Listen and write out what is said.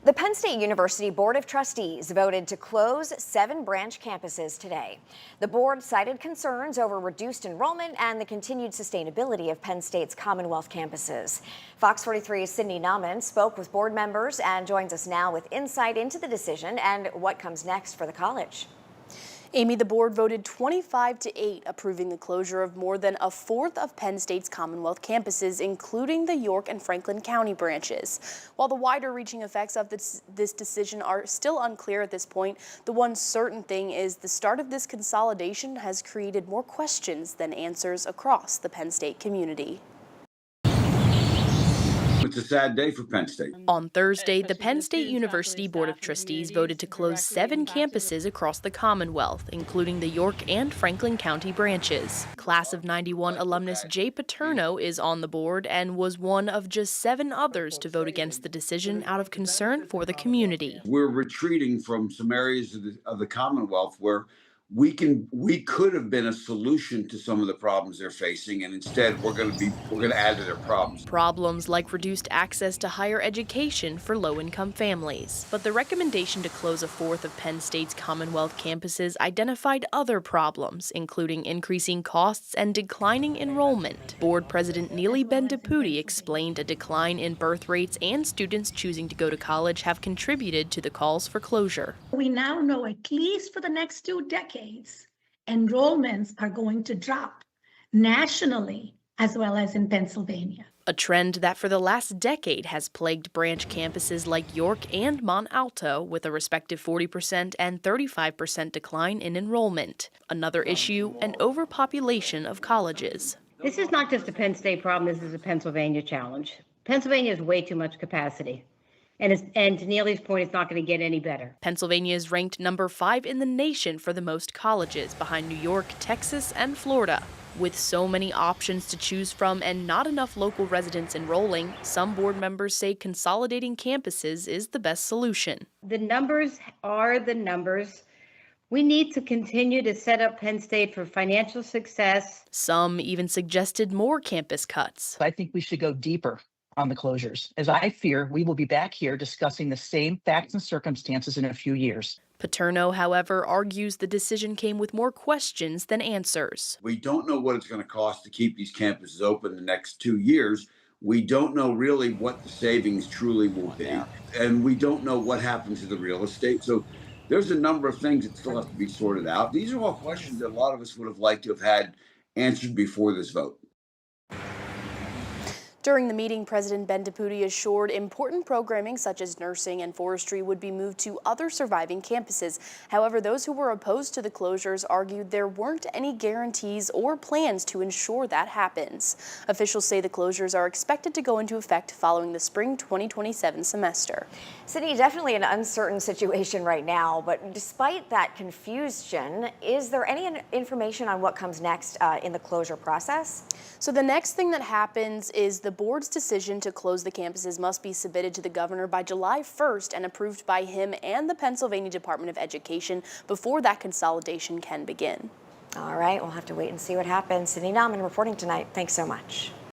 The Penn State University Board of Trustees voted to close 7 branch campuses today. The board cited concerns over reduced enrollment and the continued sustainability of Penn State's Commonwealth campuses. Fox 43's Cindy Nauman spoke with board members and joins us now with insight into the decision and what comes next for the college. Amy, the board voted 25-8, approving the closure of more than a fourth of Penn State's Commonwealth campuses, including the York and Franklin County branches. While the wider-reaching effects of this decision are still unclear at this point, the one certain thing is the start of this consolidation has created more questions than answers across the Penn State community. It's a sad day for Penn State. On Thursday, the Penn State University Board of Trustees voted to close 7 campuses across the Commonwealth, including the York and Franklin County branches. Class of '91 alumnus Jay Paterno is on the board and was one of just 7 others to vote against the decision out of concern for the community. We're retreating from some areas of the Commonwealth where we could have been a solution to some of the problems they're facing, and instead we're going to add to their problems. Problems like reduced access to higher education for low-income families. But the recommendation to close a fourth of Penn State's Commonwealth campuses identified other problems, including increasing costs and declining enrollment. Board President Neely Bendiputi explained a decline in birth rates and students choosing to go to college have contributed to the calls for closure. We now know at least for the next 2 decades, enrollments are going to drop nationally as well as in Pennsylvania. A trend that for the last decade has plagued branch campuses like York and Mont Alto, with a respective 40% and 35% decline in enrollment. Another issue, an overpopulation of colleges. This is not just a Penn State problem, this is a Pennsylvania challenge. Pennsylvania has way too much capacity. And to Neely's point, it's not going to get any better. Pennsylvania is ranked number 5 in the nation for the most colleges, behind New York, Texas, and Florida. With so many options to choose from and not enough local residents enrolling, some board members say consolidating campuses is the best solution. The numbers are the numbers. We need to continue to set up Penn State for financial success. Some even suggested more campus cuts. I think we should go deeper on the closures, as I fear we will be back here discussing the same facts and circumstances in a few years. Paterno, however, argues the decision came with more questions than answers. We don't know what it's going to cost to keep these campuses open the next 2 years. We don't know really what the savings truly will be. And we don't know what happens to the real estate. So there's a number of things that still have to be sorted out. These are all questions that a lot of us would have liked to have had answered before this vote. During the meeting, President Bendiputi assured important programming such as nursing and forestry would be moved to other surviving campuses. However, those who were opposed to the closures argued there weren't any guarantees or plans to ensure that happens. Officials say the closures are expected to go into effect following the spring 2027 semester. Sydney, definitely an uncertain situation right now, but despite that confusion, is there any information on what comes next in the closure process? So the next thing that happens is the board's decision to close the campuses must be submitted to the governor by July 1st and approved by him and the Pennsylvania Department of Education before that consolidation can begin. All right, we'll have to wait and see what happens. Cindy Nauman reporting tonight. Thanks so much.